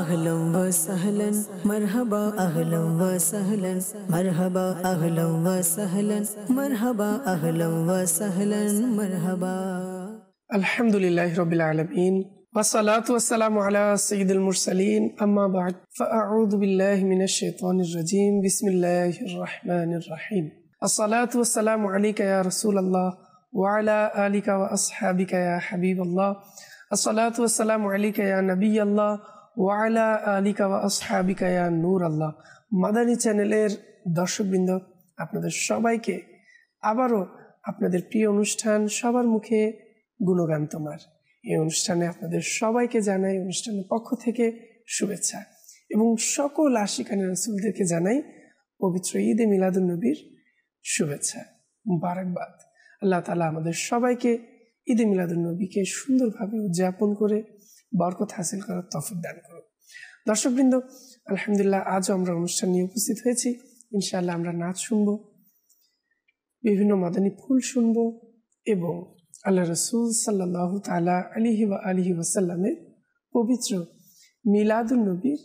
أهلا وسهلا مرحبا أهلا وسهلا مرحبا أهلا وسهلا مرحبا أهلا وسهلا مرحبا. الحمد لله رب العالمين والصلاة والسلام على سيد المرسلين أما بعد فأعوذ بالله من الشيطان الرجيم بسم الله الرحمن الرحيم. الصلاة والسلام عليك يا رسول الله وعلى آلك وأصحابك يا حبيب الله. الصلاة والسلام عليك يا نبي الله وعلى آلك وأصحابك يا نور الله. মাদানী চ্যানেলের দর্শকবৃন্দ, আপনাদের সবাইকে আবারও আপনাদের প্রিয় অনুষ্ঠান সবার মুখে গুণগান তোমার এই অনুষ্ঠানে আপনাদের সবাইকে জানাই অনুষ্ঠানের পক্ষ থেকে শুভেচ্ছা এবং সকল আশিকানে রাসূলদেরকে জানাই পবিত্র ঈদে মিলাদুন নবীর শুভেচ্ছা মুবারকবাদ। আল্লাহ তাআলা আমাদের সবাইকে ঈদে মিলাদুন নবীকে সুন্দরভাবে উদযাপন করে বরকত হাসিল করার তৌফিক দান করুন। দর্শকবৃন্দ, আলহামদুলিল্লাহ আজও আমরা অনুষ্ঠান নিয়ে উপস্থিত হয়েছি। ইনশাআল্লাহ আমরা নাচ শুনবো, বিভিন্ন মাদানী ফুল শুনবো এবং আল্লাহ রসুল সাল্লাল্লাহু তাআলা আলাইহি ওয়া আলিহি ওয়াসাল্লামের পবিত্র মিলাদুন নবীর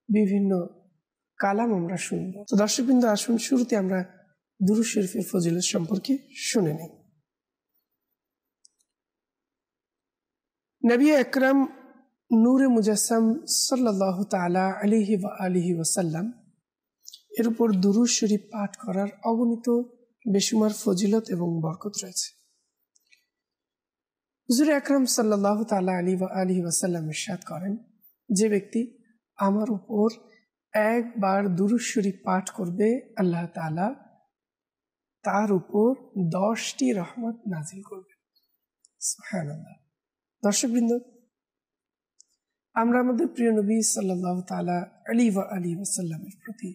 বিভিন্ন কালাম আমরা শুনবো। তো দর্শকবৃন্দ, আসুন শুরুতে আমরা দুরূদ শরীফের ফজিলত সম্পর্কে শুনে নিই। নবী আকরাম নূরে মুজাসসাম সাল্লাল্লাহু তাআলা আলাইহি ওয়া আলিহি ওয়াসাল্লাম এর উপর দুরূদ শরীফ পাঠ করার অগণিত বেশুমার ফজিলত এবং বরকত রয়েছে। হুজুর আকরাম সাল্লাল্লাহু তাআলা আলাইহি ওয়া আলিহি ওয়াসাল্লাম ইরশাদ করেন, যে ব্যক্তি আমার উপর একবার দুরূদ শরীফ পাঠ করবে, আল্লাহ তাআলা তার উপর 10টি রহমত নাজিল করবে। সুবহানাল্লাহ। দর্শকবৃন্দ, আমরা আমাদের প্রিয় নবী সাল্লাল্লাহু তাআলা আলাইহি ওয়া আলিহি ওয়াসাল্লামের প্রতি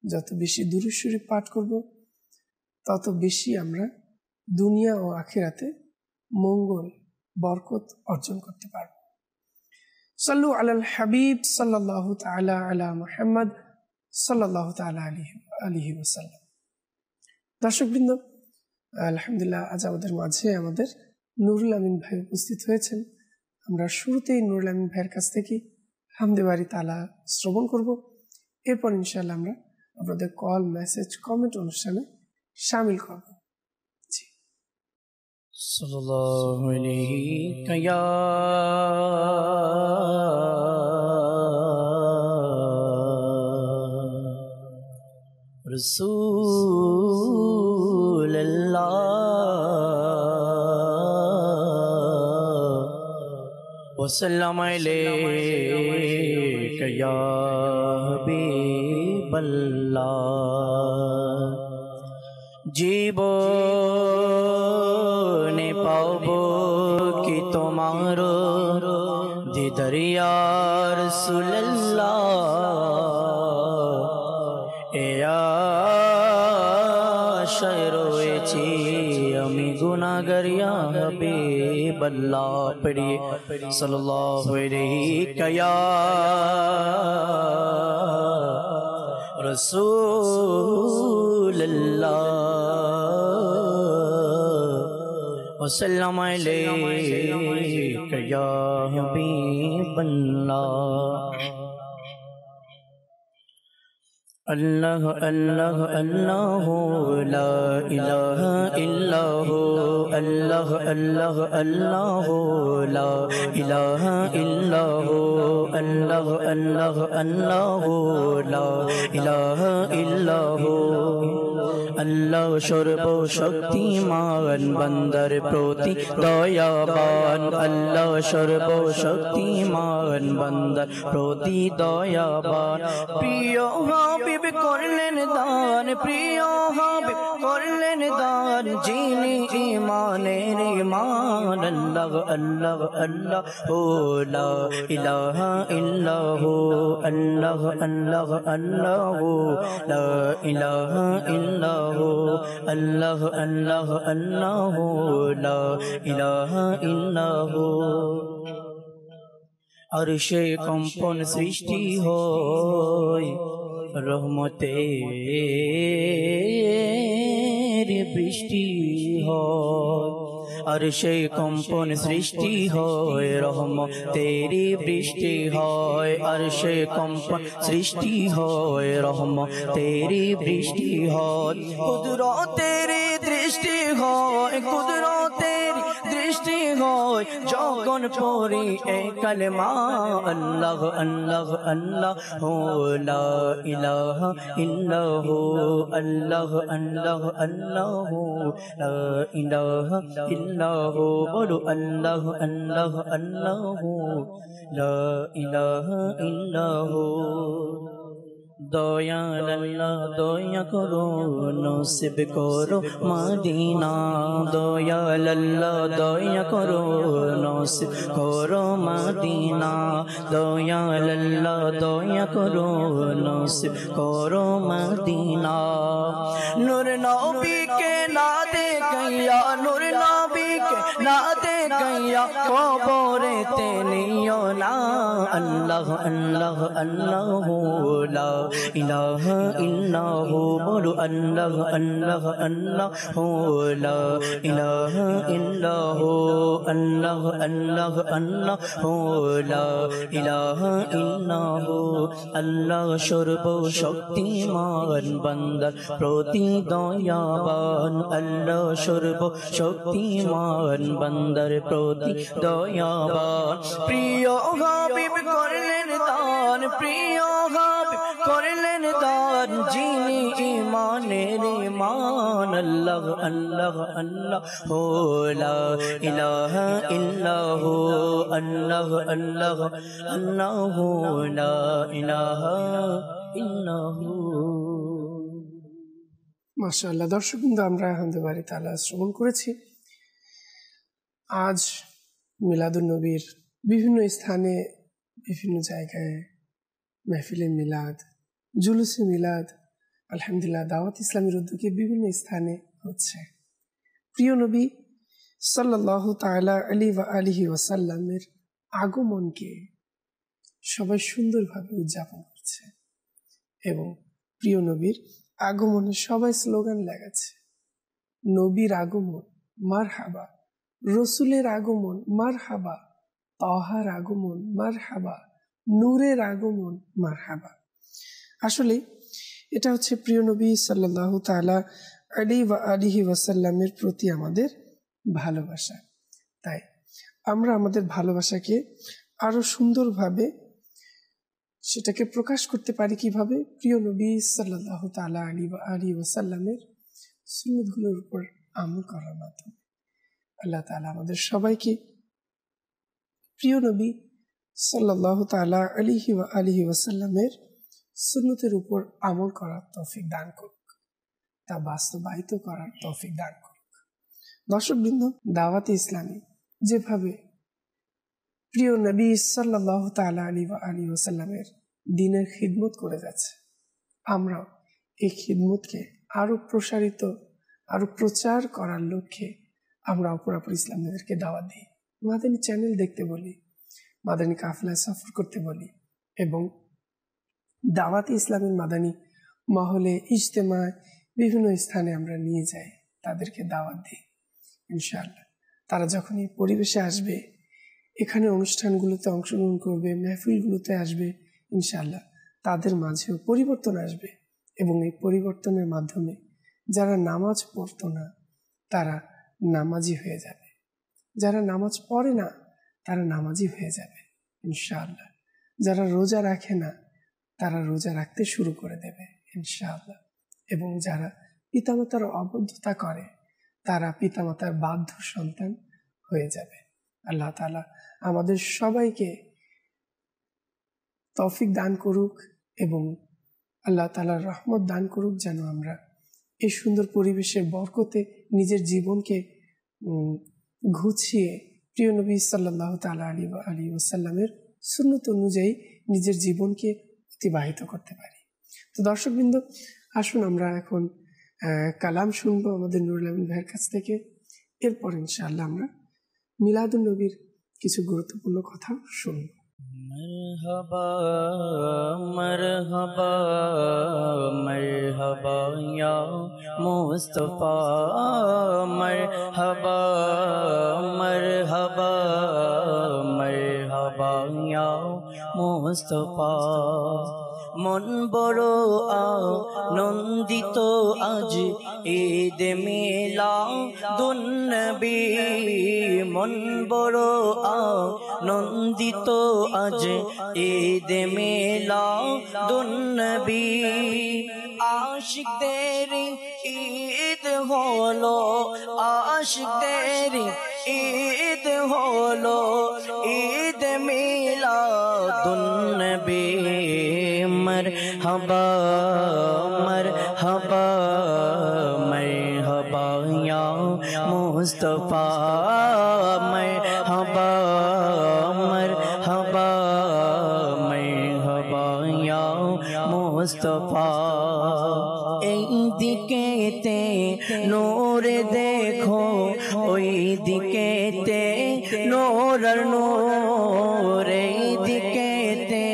যত বেশি দুরূদ শরীফ পাঠ করব, তত বেশি আমরা দুনিয়া ও আখিরাতে মঙ্গল বরকত অর্জন করতে পারব। সাল্লু আলাল হাবিব সাল্লাল্লাহু তাআলা আলা মুহাম্মদ সাল্লাল্লাহু তাআলা আলাইহি ওয়াসাল্লাম। দর্শকবৃন্দ, আলহামদুলিল্লাহ আজ আমাদের মাঝে আমাদের নুরুল আমিন ভাই উপস্থিত হয়েছেন। আমরা শুরুতেই নুরুল আমিন ভাইয়ের কাছ থেকে হামদে বারি তাআলা শ্রবণ করব। এরপর ইনশাআল্লাহ আমরা আপনাদের কল, মেসেজ, কমেন্ট অনুষ্ঠানে শামিল করব। सल्लल्लाहु अलैहि या रसूल अल्लाह वसल्लम अलैका या हबीब अल्लाह। জীবনে পাবো কি তোমার দিদার ইয়া রাসূলুল্লাহ, এ আশায় রয়েছি আমি গুনাহগার ইয়া হাবিবাল্লাহ। পড়িয়ে সাল্লাল্লাহু আলাইহি ইয়া رسول اللہ وسلم علیک یا حبیب اللہ۔ اللہ اللہ اللہ لا الہ الا ہو، اللہ اللہ اللہ لا الہ الا ہو، اللہ اللہ اللہ لا الہ الا ہو। আল্লাহ সর্বশক্তিমান বান্দার প্রতি দয়াবান, আল্লাহ সর্বশক্তিমান বান্দার প্রতি দয়াবান। প্রিয় হাবিব করলেন দান, প্রিয় হাবিব করলেন দান, যিনি ঈমানের ঈমান। আল্লাহ আল্লাহ আল্লাহ ও লা ইলাহা ইল্লাহু, আল্লাহ আল্লাহ আল্লাহ লা ইলাহা ইল্লাহু, আল্লাহ আল্লাহ আল্লাহ লা ইলাহা ইল্লাহু। আরশে কম্পন সৃষ্টি হয়, রহমতের বৃষ্টি হয়, আরশে কম্পন সৃষ্টি হয় রহমতেরি বৃষ্টি হয় আরশে কম্পন সৃষ্টি হয় রহমতেরি বৃষ্টি হয় কুদরতেরি দৃষ্টি হয় কুদরতেরি দৃষ্টি হয় যখন পড়ি এই কালেমা আল্লাহ আল্লাহ আল্লাহ লা ইলাহা ইল্লাহু আল্লাহ আল্লাহ আল্লাহ লা ইলাহা ইল্লাহু বলো আল্লাহ আল্লাহ আল্লাহ লা ইলাহা ইল্লাহু দয়াল আল্লাহ দয়া করো নসিব করো মদিনা দয়াল আল্লাহ দয়া করো নসিব করো মদিনা দয়াল আল্লাহ দয়া করো নসিব করো মদিনা নূর নবীকে না দেখাইয়া নূর নবীকে না দেখাইয়া কবরেতে নিও না আল্লাহ আল্লাহ আল্লাহ লা ইলাহা ইল্লাহু বলো আল্লাহ আল্লাহ আল্লাহ লা ইলাহা ইল্লাহু আল্লাহ আল্লাহ আল্লাহ লা ইলাহা ইল্লাহু আল্লাহ সর্বশক্তিমান বান্দার প্রতি দয়াবান আল্লাহ সর্বশক্তিমান বান্দার প্রতি দয়াবান প্রিয় হাবিব করলেন দান প্রিয় হাবিব করলেন দান যিনি ইমানের ইমান আল্লাহ আল্লাহ আল্লাহ লা ইলাহা ইল্লাহু আল্লাহ আল্লাহ আল্লাহ লা ইলাহা ইল্লাহু মাশাআল্লাহ। দর্শক কিন্তু আমরা আলহামদুলিল্লাহ তাআলা শ্রবণ করেছি আজ মিলাদুন নবীর বিভিন্ন স্থানে বিভিন্ন জায়গায় মেহফিলে মিলাদ জুলুসে মিলাদ আলহামদুলিল্লাহ দাওয়াত ইসলামের উদ্যোগে বিভিন্ন স্থানে হচ্ছে। প্রিয় নবী সাল্লাল্লাহু তাআলা আলাইহি ওয়াসাল্লামের আগমনকে সবাই সুন্দরভাবে উদযাপন করছে এবং প্রিয় নবীর আগমনে সবাই স্লোগান লাগাচ্ছে নবীর আগমন মারহাবা রসুলের আগমন মারহাবা তাহার আগমন মারহাবা নূরের আগমন মারহাবা। আসলে এটা হচ্ছে প্রিয় নবী সাল্লাল্লাহু তাআলা আলাইহি ওয়াসাল্লামের প্রতি আমাদের ভালোবাসা। তাই আমরা আমাদের ভালোবাসাকে আরো সুন্দরভাবে সেটাকে প্রকাশ করতে পারি কিভাবে প্রিয় নবী সাল্লাল্লাহু তাআলা আলাইহি ওয়াসাল্লামের সুন্নাতগুলোর উপর আমল করার মাধ্যমে। আল্লাহ তাআলা আমাদের সবাইকে প্রিয় নবী সাল্লাল্লাহু তাআলা আলাইহি ওয়াসাল্লামের সুন্নতের উপর আমল করার তৌফিক দান করুক, তা বাস্তবায়িত করার তৌফিক দান করুক। দর্শকবৃন্দ, দাওয়াতে ইসলামী যেভাবে প্রিয় নবী সাল্লাল্লাহু তাআলা আলাইহি ওয়াসাল্লামের দ্বীনের খিদমত করে যাচ্ছে, আমরা এই খিদমতকে আরো প্রসারিত আরো প্রচার করার লক্ষ্যে আমরা অপরাপর ইসলামীদেরকে দাওয়াত দিই, মাদানী চ্যানেল দেখতে বলি, মাদানী কাফেলায় সফর করতে বলি এবং দাওয়াতে ইসলামের মাদানী মহলে ইজতেমায় বিভিন্ন স্থানে আমরা নিয়ে যাই, তাদেরকে দাওয়াত দিই। ইনশাআল্লাহ তারা যখন এই পরিবেশে আসবে, এখানে অনুষ্ঠানগুলোতে অংশগ্রহণ করবে, মেহফিলগুলোতে আসবে, ইনশাআল্লাহ তাদের মাঝেও পরিবর্তন আসবে এবং এই পরিবর্তনের মাধ্যমে যারা নামাজ পড়তো না তারা নামাজি হয়ে যাবে, যারা নামাজ পড়ে না তারা নামাজি হয়ে যাবে ইনশাআল্লাহ, যারা রোজা রাখে না তারা রোজা রাখতে শুরু করে দেবে ইনশাআল্লাহ, এবং যারা পিতামাতার অবদ্ধতা করে তারা পিতামাতার বাধ্য সন্তান হয়ে যাবে। আল্লাহ তাআলা আমাদের সবাইকে তৌফিক দান করুক এবং আল্লাহ তাআলার রহমত দান করুক যেন আমরা এই সুন্দর পরিবেশের বরকতে নিজের জীবনকে ঘুছিয়ে প্রিয় নবী সাল্লাল্লাহু তাআলা আলাইহি ওয়াসাল্লামের সুন্নত অনুযায়ী নিজের জীবনকে অতিবাহিত করতে পারি। তো দর্শকবৃন্দ, আসুন আমরা এখন কালাম শুনবো আমাদের নুরুল আমিন ভাইয়ের কাছ থেকে। এরপর ইনশাআল্লাহ আমরা মিলাদুন নবীর কিছু গুরুত্বপূর্ণ কথা শুনব। मरहबा मरहबा मरहबा या মুস্তফা মারহাবা মারহাবা মারহাবা ইয়া মুস্তফা মন বড় আনন্দিত আজ ঈদ মিলাদুন নবী মন বড় আনন্দিত আজ ঈদ মিলাদুন নবী আশিকদের ঈদ হলো আশিকদের ঈদ হলো ঈদ মিলাদুন নবী मरहबा मरहबा मरहबा या मुस्तफा मरहबा मरहबा मरहबा या मुस्तफा এই দিকেতে নূর দেখো ওই দিকেতে নূর আর নূর এই দিকেতে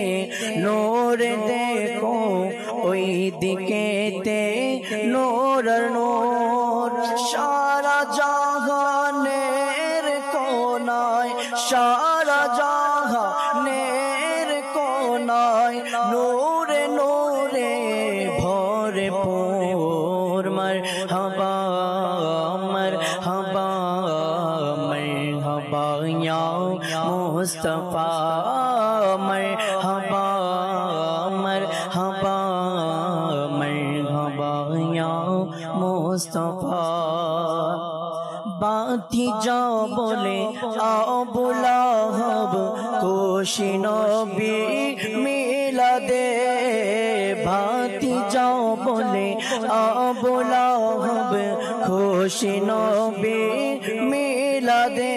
নূর দেখো ওই দিকেতে নূর আর নূর সারা জাহানের কোনায় সারা জাহানের কোনায় নূরে নূরে ভরপুর মারহাবা মারহাবা মারহাবা ইয়া মুস্তফা মারহাবা মারহাবা মারহাবা ইয়া মুস্তফা বাতি যা বলে আবু লাহাব খুশি নবী মিলাদে বাতি যা বলে আবু লাহাব খুশি নবী মিলাদে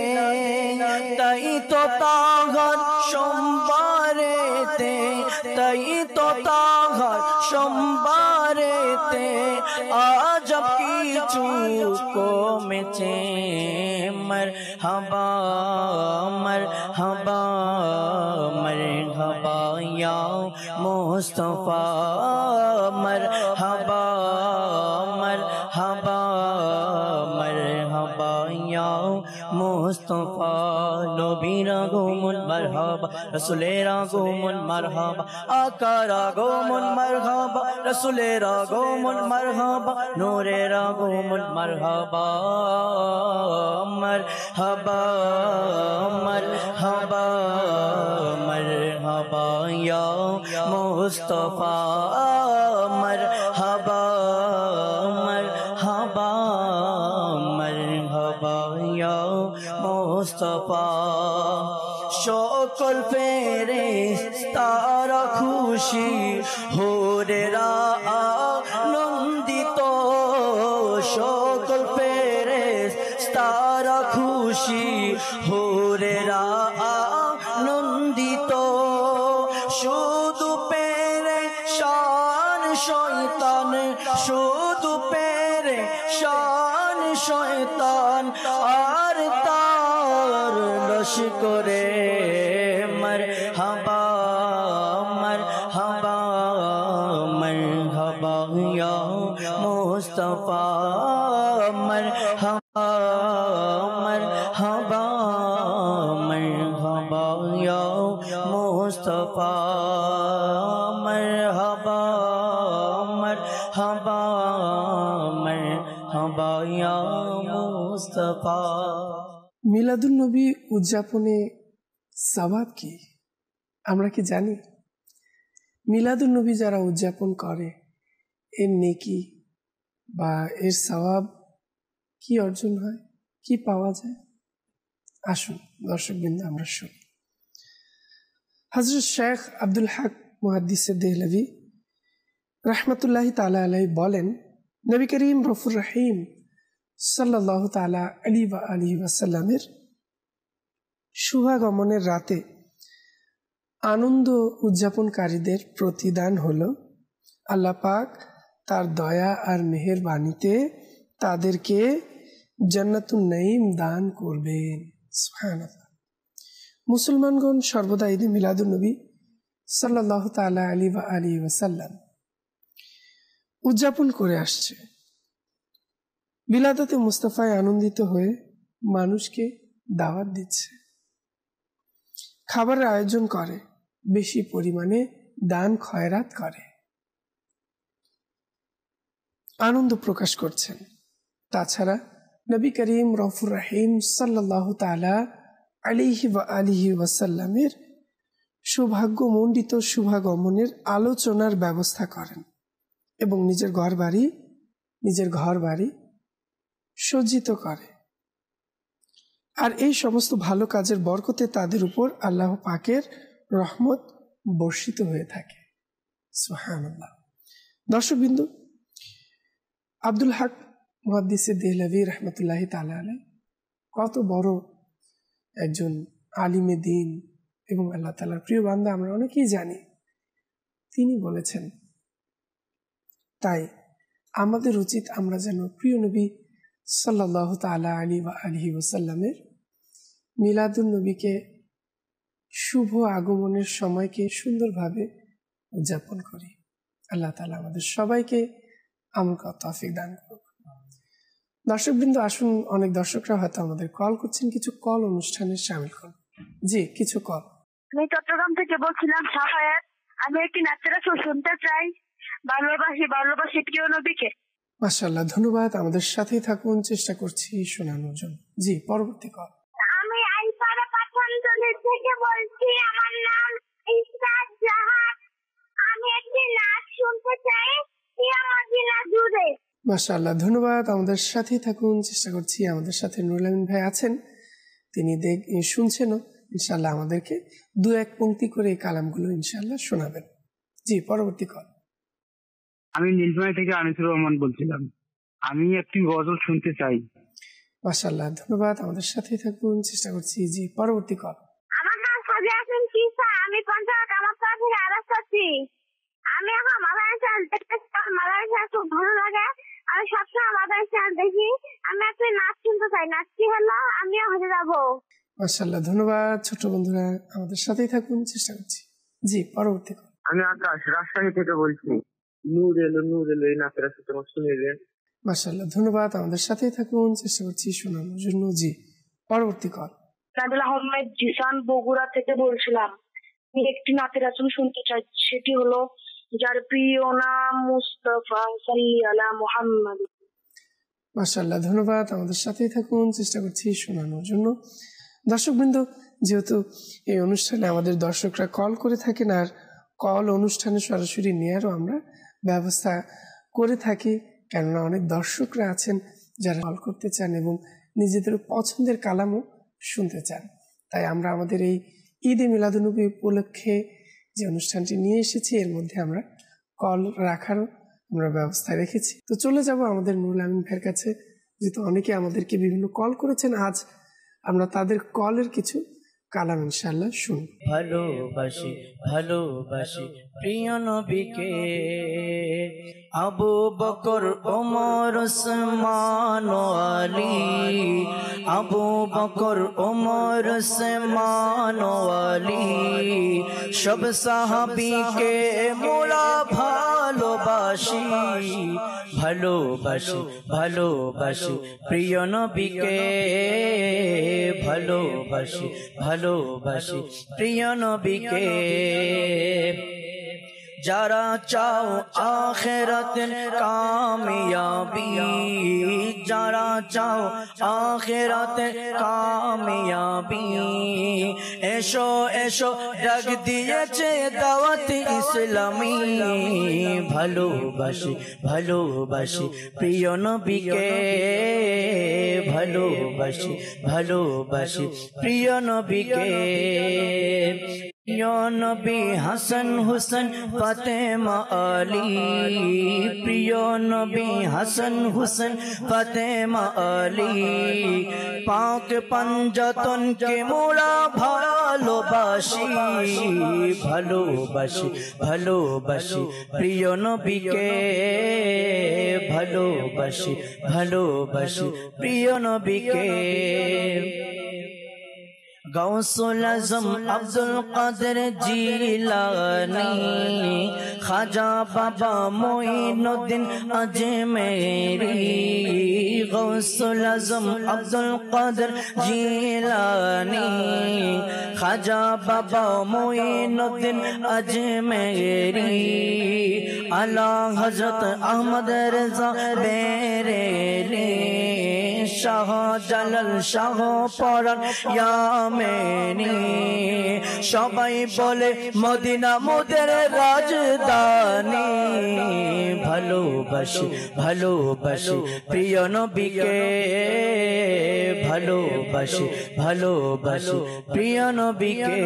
তাই তো তাহার সোমবারেতে তাই তো তাহার সোমবারেতে আজব কিছু কমেছে মারহাবা মারহাবা মারহাবা ইয়া মুস্তফা মারহাবা মারহাবা মারহাবা ইয়া মুস্তফা নবীর আগমন মারহাবা রাসূলের আগমন মারহাবা আকার আগমন মারহাবা রাসূলের আগমন মারহাবা নূরের আগমন মারহাবা মারহাবা মারহাবা মারহাবা ইয়া মুস্তফা মারহাবা মারহাবা মারহাবা ইয়া মুস্তফা সকল ফেরেশতারা খুশি হুরেরা আনন্দিত সকল ফেরেশতারা খুশি হুরেরা আনন্দিত শুধু পেরেশান শয়তান শুধু পেরেশান শয়তান আর তার লস্করে মারহাবা মারহাবা মারহাবা ইয়া মুস্তফা মারহাবা মারহাবা মারহাবা ইয়া মুস্তফা মারহাবা মারহাবা মারহাবা ইয়া মুস্তফা মিলাদুন নবী উদযাপনে সওয়াব কি আমরা কি জানি? মিলাদুন নবী যারা উদযাপন করে এর নেকি বা এর সওয়াব কি অর্জন হয়, কি পাওয়া যায়? আসুন দর্শকবৃন্দ আমরা শুনি। হযরত শেখ আব্দুল হক মুহাদ্দিস দেহলভী রাহমাতুল্লাহি তাআলা আলাইহি বলেন, নবী করিম রফুর রহিম সাল্লাল্লাহু তাআলা আলাইহি ওয়াসাল্লামের শুভাগমনের রাতে আনন্দ উদযাপনকারীদের প্রতিদান হলো আল্লাহ পাক তার দয়া আর মেহেরবানিতে তাদেরকে জান্নাতুন নাঈম দান করবেন। সুবহানাল্লাহ। মুসলমানগণ সর্বদা ঈদে মিলাদুন নবী সাল্লাল্লাহু তাআলা আলাইহি ওয়াসাল্লাম উদযাপন করে আসছে। বিলাদতে মুস্তাফায় আনন্দিত হয়ে মানুষকে দাওয়াত দিচ্ছে, খাবারের আয়োজন করে, বেশি পরিমাণে দান খয়রাত করে, আনন্দ প্রকাশ করছেন। তাছাড়া নবী করিম রউফুর রহিম সাল্লাল্লাহু তাআলা আলাইহি ওয়া আলিহি ওয়াসাল্লামের সৌভাগ্যমণ্ডিত শুভাগমনের আলোচনার ব্যবস্থা করেন এবং নিজের ঘর বাড়ি সজ্জিত করে। আর এই সমস্ত ভালো কাজের বরকতে তাদের উপর আল্লাহ পাকের রহমত বর্ষিত হয়ে থাকে। সুবহানাল্লাহ। দর্শকবৃন্দু, আব্দুল হক মুহাদ্দিসে দেহলভী রহমতুল্লাহি তাআলা আলাইহি কত বড় একজন আলিমে দ্বীন এবং আল্লাহ তাআলার প্রিয় বান্দা আমরা অনেকেই জানি। তিনি বলেছেন, তাই আমাদের উচিত আমরা যেন প্রিয় নবী সাল্লাল্লাহু তাআলা আলাইহি ওয়াসাল্লামের মিলাদুন নবীকে শুভ আগমনের সময়কে সুন্দরভাবে উদযাপন করি। আল্লাহ তাআলা আমাদের সবাইকে আমল করার তৌফিক দান করুন। দর্শকবৃন্দ, আসুন, অনেক দর্শকরা হয়তো আমাদের কল করছেন, কিছু কল অনুষ্ঠানে শামিল করুন। জি, কিছু কল। আমি চট্টগ্রাম থেকে বলছিলাম সাফায়াত। আমি একটি নাচের আসর শুনতে চাই। ভালোবাসি প্রিয় নবীকে। মাশাআল্লাহ, ধন্যবাদ। আমাদের সাথেই থাকুন, চেষ্টা করছি শোনানোর জন্য। জি, পরবর্তী কল। আমি আইপাড়া পাঠানতলী থেকে বলছি। আমার নাম ইসরাত জাহান। আমি একটি নাচ শুনতে চাই, ইয়া মদিনা জুড়ে। মাশাআল্লাহ, ধন্যবাদ। আমাদের সাথেই থাকুন, চেষ্টা করছি। আমাদের সাথে নুরুল আমিন ভাই আছেন, তিনি শুনছেনও। ইনশাআল্লাহ আমাদেরকে দু এক পংক্তি করে এই কালামগুলো ইনশাআল্লাহ শোনাবেন। জি, পরবর্তী কল। আমি নীলফামারী থেকে আনিসুর রহমান বলছিলাম। আমি একটি গজল শুনতে চাই। মাশাআল্লাহ, ধন্যবাদ। আমাদের সাথেই থাকুন, চেষ্টা করছি। জি, পরবর্তী কল। আমার নাম সাজিয়া হাসান কিসা। আমি পঞ্চায়েত কামারপাড়া থেকে আওয়াজ করছি। আমি এখন মাদারীপুর দেখতে চাই। মাদারীপুর খুব ভালো লাগে। আমি সবসময় মাদারীপুর দেখি। আমি একটি নাচ শুনতে চাই। নাচটি হলো আমিও হয়ে যাবো। মাশাআল্লাহ, ধন্যবাদ। ছোট বন্ধুরা আমাদের সাথেই থাকুন, চেষ্টা করছি। জি, পরবর্তী কল। আমি আকাশ রাজশাহী থেকে বলছি। নূর এলো এই নাচের সাথে তোমার শুনিয়ে। মাশাআল্লাহ, ধন্যবাদ। আমাদের সাথেই থাকুন, চেষ্টা করছি শোনানোর জন্য। জি, পরবর্তী কল। নাদিল আহমেদ জিসান বগুড়া থেকে বলছিলাম। আমি একটি নাচের আসর শুনতে চাই, সেটি হলো যার প্রিয় নাম মুস্তাফা সাল্লি আলা মুহাম্মাদ। মাশাআল্লাহ, ধন্যবাদ। আমাদের সাথেই থাকুন, চেষ্টা করছি শোনানোর জন্য। দর্শকবৃন্দ, যেহেতু এই অনুষ্ঠানে আমাদের দর্শকরা কল করে থাকেন, আর কল অনুষ্ঠানে সরাসরি নেওয়ারও আমরা ব্যবস্থা করে থাকি, কেননা অনেক দর্শকরা আছেন যারা কল করতে চান এবং নিজেদের পছন্দের কালামও শুনতে চান। তাই আমরা আমাদের এই ঈদে মিলাদুন্নবী উপলক্ষে যে অনুষ্ঠানটি নিয়ে এসেছি, এর মধ্যে আমরা কল রাখারও আমরা ব্যবস্থা রেখেছি। তো চলে যাব আমাদের নুরুল আমিন ভাইয়ের কাছে, যেহেতু অনেকে আমাদেরকে বিভিন্ন কল করেছেন। আজ আমরা তাদের কলের কিছু কালাম ইনশাআল্লাহ শুনব। ভালোবাসি প্রিয় নবীকে, আবু বকর ওমর ওসমান আলী, আবু বকর ওমর ওসমান আলী, সব সাহাবীকে মোরা ভালোবাসি প্রিয় নবীকে, ভালোবাসি প্রিয় নবীকে। যারা চাও আখিরাতের কামিয়াবি, যারা চাও আখিরাতের কামিয়াবি, এসো ডাক দিয়েছে দাওয়াত ইসলামী। ভালোবাসি প্রিয় নবীকে, ভালোবাসি প্রিয় নবীকে। প্রিয় নবী হাসান হুসেন ফাতেমা আলী, প্রিয় নবী হাসান হুসেন ফাতেমা আলী, পাক পঞ্জতনকে মোরা ভালোবাসি প্রিয় নবীকে, ভালোবাসি প্রিয় নবীকে। গৌসুল আজম আব্দুল কাদের জিলানী, খাজা বাবা মুঈনুদ্দিন আজমেরি। গৌসুল আজম আব্দুল কাদের জিলানী, খাজা বাবা মুঈনুদ্দিন আজমেরি। আলা হযরত আহমদ রজা বেরেলি, শাহ জালাল শাহ পরান ইয়ামেনি। সবাই বলে মদিনা মোদের রাজধানী। ভালোবাসি ভালোবাসি প্রিয় নবীকে, ভালোবাসি ভালোবাসি প্রিয় নবীকে।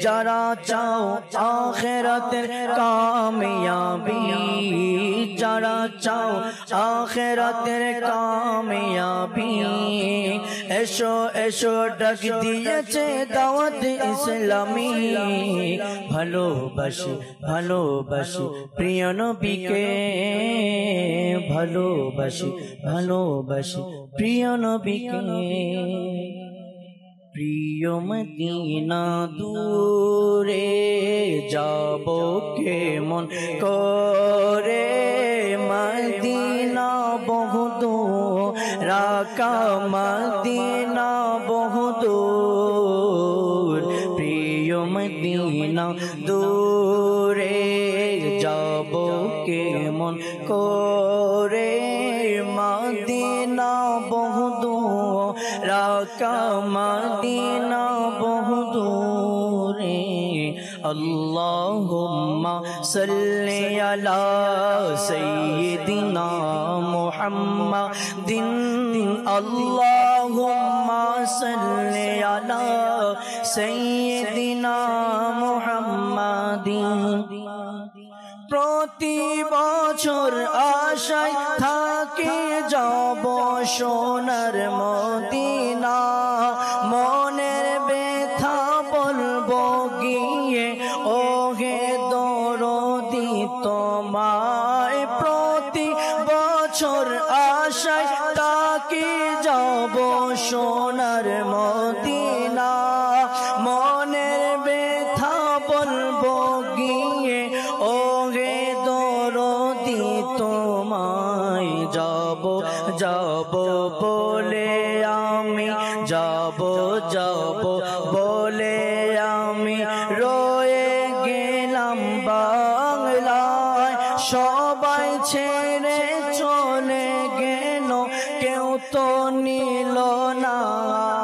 যারা চাও আখিরাতের কামিয়াবি, যারা চাও আখিরাতের কামিয়াবি, এসো এসো ডাক দিয়েছে দাওয়াত ইসলামী। ভালোবাসি ভালোবাসি প্রিয় নবীকে, ভালোবাসি ভালোবাসি প্রিয় নবীকে। প্রিয় মদিনা দূরে যাব কেমন করে, মদিনা বহুদূর রাকা, মদিনা বহুদূর। প্রিয় মদিনা দূরে যাব কেমন করে, মদিনা বহুদূর রাকা, মদিনা বহুদূরে। আল্লাহুম্মা সাল্লি আলা সাইয়্যিদিনা মুহাম্মাদিন, আল্লাহুম্মা সাল্লি আলা সাইয়্যিদিনা মুহাম্মাদিন। প্রতি বছর আশায় থাকি যাব সোনার মদিনা, মনের ব্যথা বলবো গিয়ে ওহে দরদি তোমায়। প্রতি বছর আশায় থাকি যাব সোনার মদিনা, মনের ব্যথা বলবো গিয়ে ওহে দরদি তোমায়। যাব যাব বলে আমি, যাব যাব বলে আমি রয়ে গেলাম বাংলায়। সবাই ছেড়ে চলে গেল, কেউ তো নিল না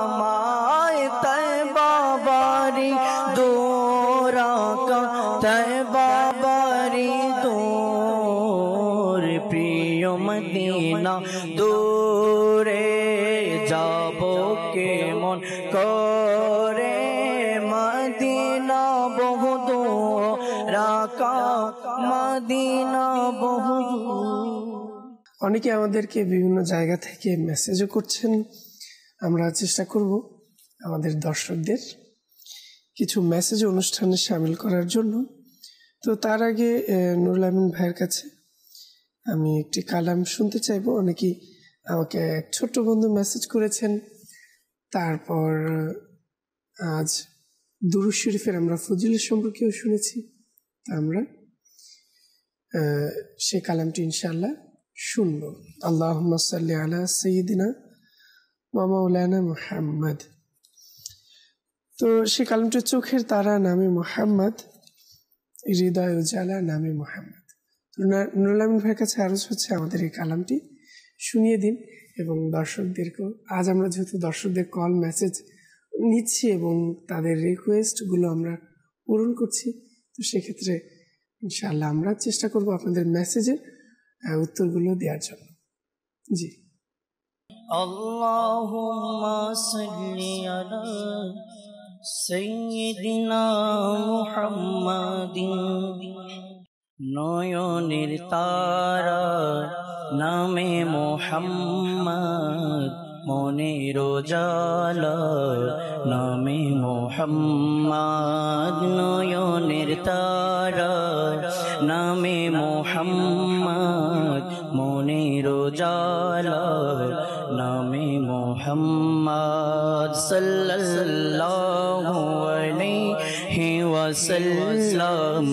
আমায়। তাই বাবারি দোরাকা, তাই বাবারি দূর। প্রিয় মদিনা দূরে যাব কেমন করে, মদিনা বহুদূর রাকা, মদিনা বহুদূর। অনেকে আমাদেরকে বিভিন্ন জায়গা থেকে মেসেজও করছেন। আমরা চেষ্টা করব আমাদের দর্শকদের কিছু মেসেজ অনুষ্ঠানে সামিল করার জন্য। তো তার আগে নুরুল আমিন ভাইয়ের কাছে আমি একটি কালাম শুনতে চাইবো। অনেকেই আমাকে এক ছোট্ট বন্ধু মেসেজ করেছেন। তারপর আজ দুরূদ শরীফের আমরা ফজিলত সম্পর্কেও শুনেছি। তা আমরা সে কালামটি ইনশাআল্লাহ শুনবো। আল্লাহুম্মা সাল্লি আলা সাইয়্যিদিনা ওয়া মাওলানা মুহাম্মদ। তো সে কালামটি চোখের তারা নামে মুহাম্মদ, হৃদয় উজালা নামে মুহাম্মদ। তো নুরুল আমিন ভাইয়ের কাছে আরজ হচ্ছে আমাদের এই কালামটি শুনিয়ে দিন এবং দর্শকদেরকেও। আজ আমরা যেহেতু দর্শকদের কল মেসেজ নিচ্ছি এবং তাদের রিকোয়েস্টগুলো আমরা পূরণ করছি, তো সেক্ষেত্রে ইনশাআল্লাহ আমরা চেষ্টা করব আপনাদের মেসেজের উত্তরগুলো দেওয়ার জন্য। জি। আল্লাহুম্মা সাল্লি আলা সাইয়্যিদিনা মুহাম্মাদিন। নয়নের তারা নামে মুহাম্মদ, মনের উজালা নামে মুহাম্মদ। নয়নের তারা নামে মুহাম্মদ, মনের উজালা নামে মুহাম্মদ। मुहम्मद सल्लल्लाहु अलैहि वसल्लम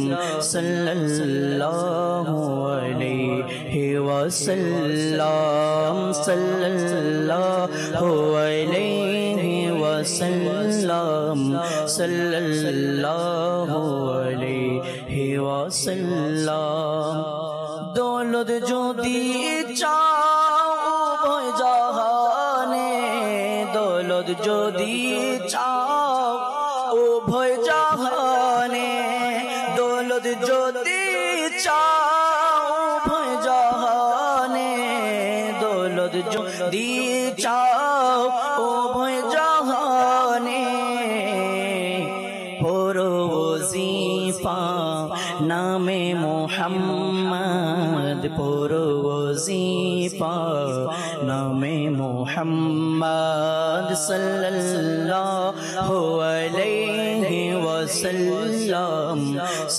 सल्लल्लाहु अलैहि वसल्लम सल्लल्लाहु अलैहि वसल्लम सल्लल्लाहु अलैहि वसल्लम दौलत যদি চাও উভয় জাহানে দৌলত যদি চাও উভয় জাহানে দৌলত যদি চাও উভয় জাহানে দৌলত যদি চাও উভয় জাহানে পড়ো ওজিফা নামে মুহাম্মদ পড়ো ওজিফা নামে মুহাম্মদ সাল্লাল্লাহু আলাইহি ওয়াসাল্লাম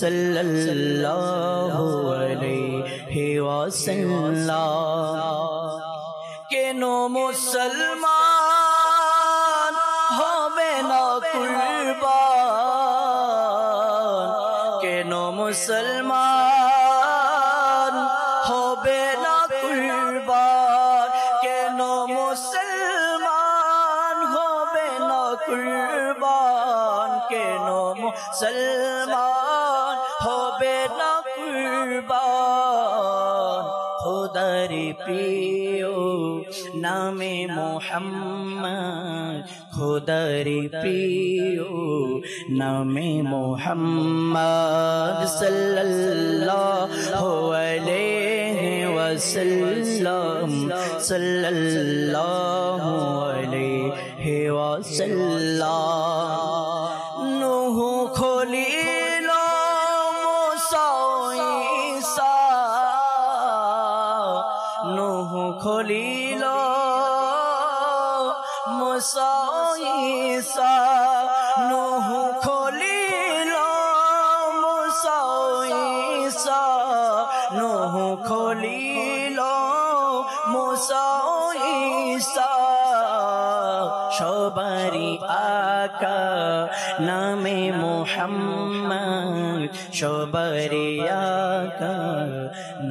সাল্লাল্লাহু আলাইহি ওয়াসাল্লাম কেন মুসলমান হবে না কুরবান কেন মুসলমান হবে না কুরবান কেন মুসলমান হবে না কুরবান কেন মুসলমান হবে না কুরবান খোদার প্রিয় নামে মুহাম্মদ খোদার প্রিয় নামে মুহাম্মদ সাল্লাল্লাহু আলাইহি ওয়াসাল্লাম সাল্লাল্লাহু আলাইহি ওয়াসাল্লাম নূহ খলিল মুসা ঈসা নূহ খলিল মুসা ঈসা নূহ খলিল মুসা ঈসা নূহ খলিল মুসা ঈসা সবারি আকা নামে মুহাম্মদ সবারি আকা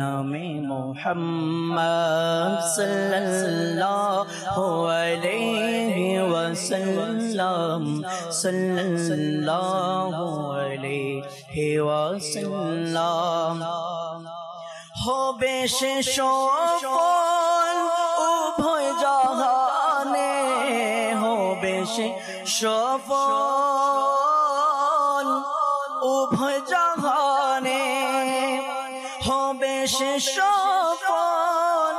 নামে মুহাম্মদ সাল্লাল্লাহু আলাইহি ওয়াসাল্লাম সাল্লাল্লাহু আলাইহি ওয়াসাল্লাম হবে সে সফল উভয় জাহানে হবে সে সফল উভয় জাহানে হবে সে সফল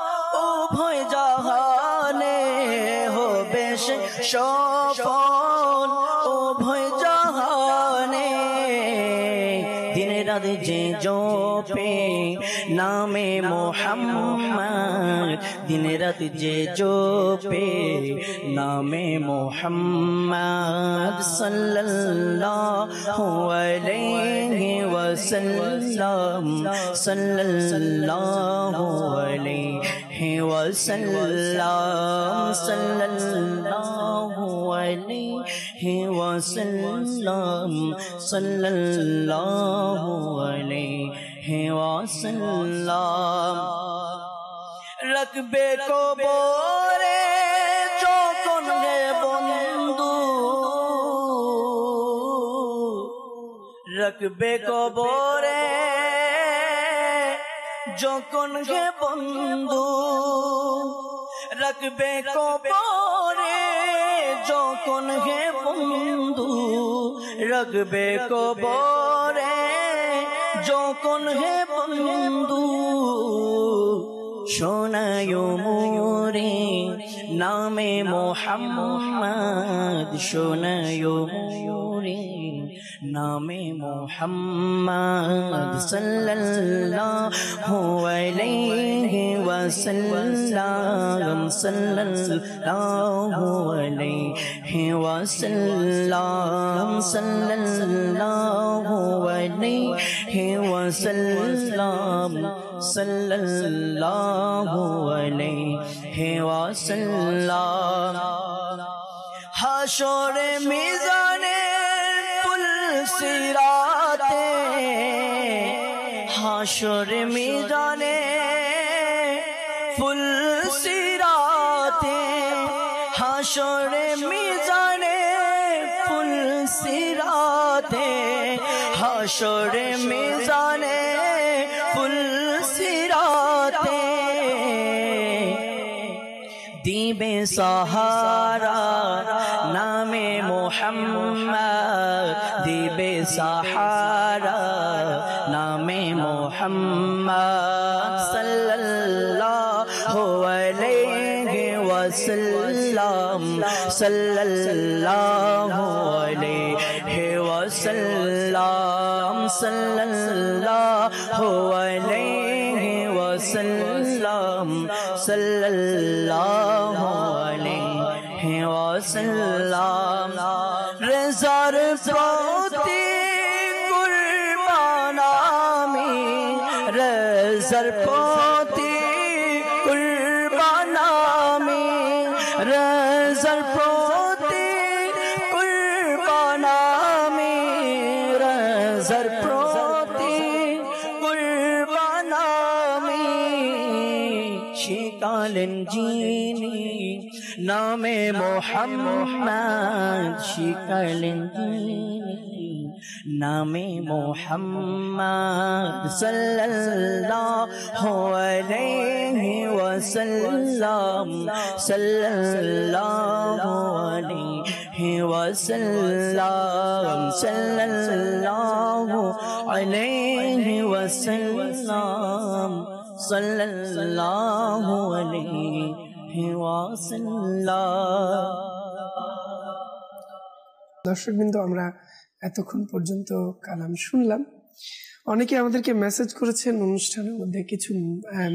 উভয় জাহানে হবে সে সফল উভয় জাহানে দিন রাত যে জপে নামে মুহাম্মদ দিন রাত যে জপে নামে মুহাম্মদ সাল্লাল্লাহু আলাইহি ওয়াসাল্লাম সাল্লাল্লাহু আলাইহি ওয়াসাল্লাম সাল্লাল্লাহু আলাইহি ওয়াসাল্লাম সাল্লাল্লাহু আলাইহি ওয়াসাল্লাম রাখবে কবরে যখন হে বন্ধু রাখবে কবরে যখন হে বন্ধু রাখবে কবরে যখন হে বন্ধু রাখবে কবরে যখন হে বন্ধু শোনায় মোরে নামে মুহাম্মদ শোনায় মোরে নামে মুহাম্মদ সাল্লাল্লাহু আলাইহি ওয়াসাল্লাম সাল্লাল্লাহু আলাইহি ওয়াসাল্লাম সাল্লাল্লাহু अलैहि वसल्लम सल्लल्लाहु अलैहि वसल्लम हाशरे मिज़ाने पुल सिराते हाशरे मिज़ाने पुल सिराते हाशरे मिज़ाने पुल सिराते हाशरे मिज़ाने पुल सिराते दीबे सहारा नामे मोहम्मद दीबे सहारा नामे मोहम्मद सल्लल्लाहु अलैहि वसल्लम सल्लल्लाहु अलैहि वसल्लम सल्लल्लाहु अलैहि वसल्लम सल्लल्लाहु अलैहि वसल्लम रेज़ार प्रति कुर्बानामी रेज़ार प्रति कुर्बानामी रेज़ार प्रति कुर्बानामी रेज़ार प्रति कुर्बानामी शिकालन जीनी नामे मोहम्मद शिकालन जीनी नामे मोहम्मद सल्लल्लाहु अलैहि वसल्लम सल्लल्लाहु अलैहि वसल्लम सल्लल्लाहु अलैहि वसल्लम सल्लल्लाहु अलैहि वसल्लम। দর্শকবৃন্দ, আমরা এতক্ষণ পর্যন্ত কালাম শুনলাম। অনেকে আমাদেরকে মেসেজ করেছেন, অনুষ্ঠানের মধ্যে কিছু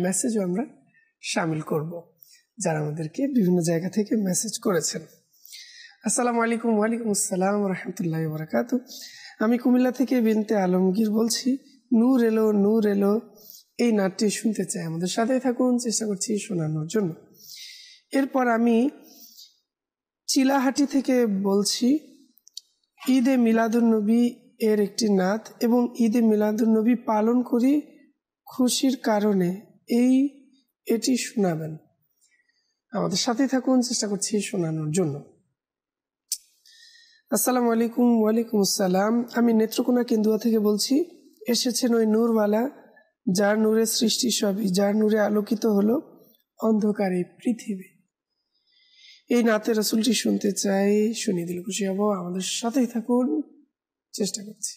মেসেজও আমরা শামিল করব যারা আমাদেরকে বিভিন্ন জায়গা থেকে মেসেজ করেছেন। আসসালামু আলাইকুম। ওয়ালাইকুম আসসালাম রহমতুল্লাহি ওয়া বারাকাতুহু। আমি কুমিল্লা থেকে বিনতে আলমগীর বলছি। নূর এলো নূর এলো এই নাটটি শুনতে চাই, আমাদের সাথে থাকুন, চেষ্টা করছি শোনানোর জন্য। এরপর আমি চিলাহাটি থেকে বলছি, ঈদে মিলাদুন্নবী এর একটি নাত এবং ঈদে মিলাদুন্নবী পালন করি খুশির কারণে এটি শোনাবেন। আমাদের সাথে থাকুন, চেষ্টা করছি শোনানোর জন্য। আসসালামু আলাইকুম। ওয়ালাইকুম আসসালাম। আমি নেত্রকোনা কেন্দুয়া থেকে বলছি। এসেছেন ওই নূরওয়ালা যার নূরে সৃষ্টি সবই, যার নূরে আলোকিত হলো অন্ধকারে পৃথিবী। এই নাতে রসুলটি শুনতে চাই, শুনিয়ে দিলে খুশি হব। আমাদের সাথেই থাকুন, চেষ্টা করছি।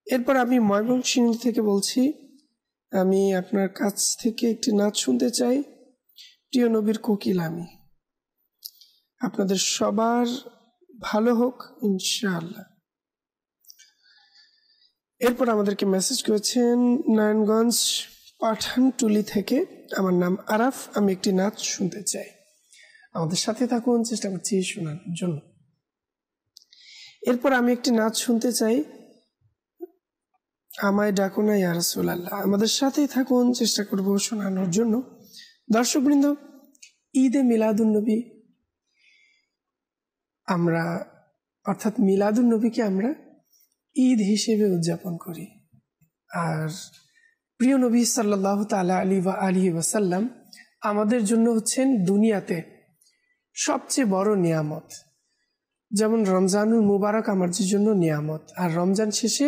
এরপর আমি ময়মনসিংহ থেকে বলছি, আমি আপনার কাছ থেকে একটি নাচ শুনতে চাই, প্রিয় নবীর কোকিল আমি। আপনাদের সবার ভালো হোক ইনশাআল্লাহ। এরপর আমাদেরকে মেসেজ করেছেন নারায়ণগঞ্জ পাঠানটুলি থেকে, আমার নাম আরাফ, আমি একটি নাচ শুনতে চাই। আমাদের সাথে থাকুন, চেষ্টা করছি শোনানোর জন্য। এরপর আমি একটি নাচ শুনতে চাই, আমায় ডাকো না ইয়া রাসূলুল্লাহ। আমাদের সাথেই থাকুন, চেষ্টা করব শোনানোর জন্য। দর্শকবৃন্দ, ঈদে মিলাদুন্নবী আমরা অর্থাৎ মিলাদুন্নবীকে আমরা ঈদ হিসেবে উদযাপন করি। আর প্রিয় নবী সাল্লাল্লাহু তাআলা আলাইহি ওয়াসাল্লাম আমাদের জন্য হচ্ছেন দুনিয়াতে সবচেয়ে বড় নিয়ামত। যেমন রমজানুল মুবারক আমাদের জন্য নিয়ামত, আর রমজান শেষে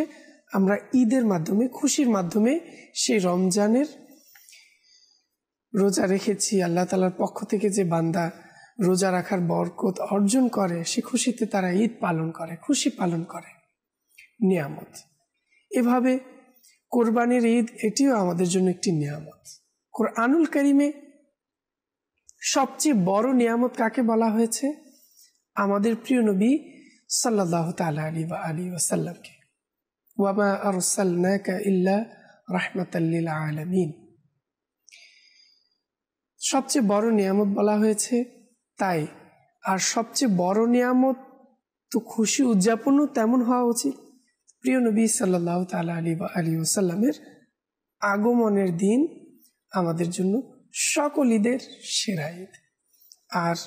আমরা ঈদের মাধ্যমে, খুশির মাধ্যমে সেই রমজানের রোজা রেখেছি, আল্লাহ তাআলার পক্ষ থেকে যে বান্দা রোজা রাখার বরকত অর্জন করে, সে খুশিতে তারা ঈদ পালন করে, খুশি পালন করে, নিয়ামত। এভাবে কোরবানির ঈদ, এটিও আমাদের জন্য একটি নিয়ামত। কোরআনুল কারীমে সবচেয়ে বড় নিয়ামত কাকে বলা হয়েছে? আমাদের প্রিয় নবী সাল্লাল্লাহু তাআলা আলাইহি ওয়াসাল্লামকে। ওয়া মা আরসালনাকা ইল্লা রাহমাতাল লিল আলামিন। সবচেয়ে বড় নিয়ামত বলা হয়েছে তাই। আর সবচেয়ে বড় নিয়ামত তো খুশি উদযাপনও তেমন হওয়া উচিত। প্রিয় নবী সাল্লাল্লাহু তাআলা আলাইহি ওয়াসাল্লামের আগমনের দিন আমাদের জন্য সকল ঈদের সেরা ঈদ। আর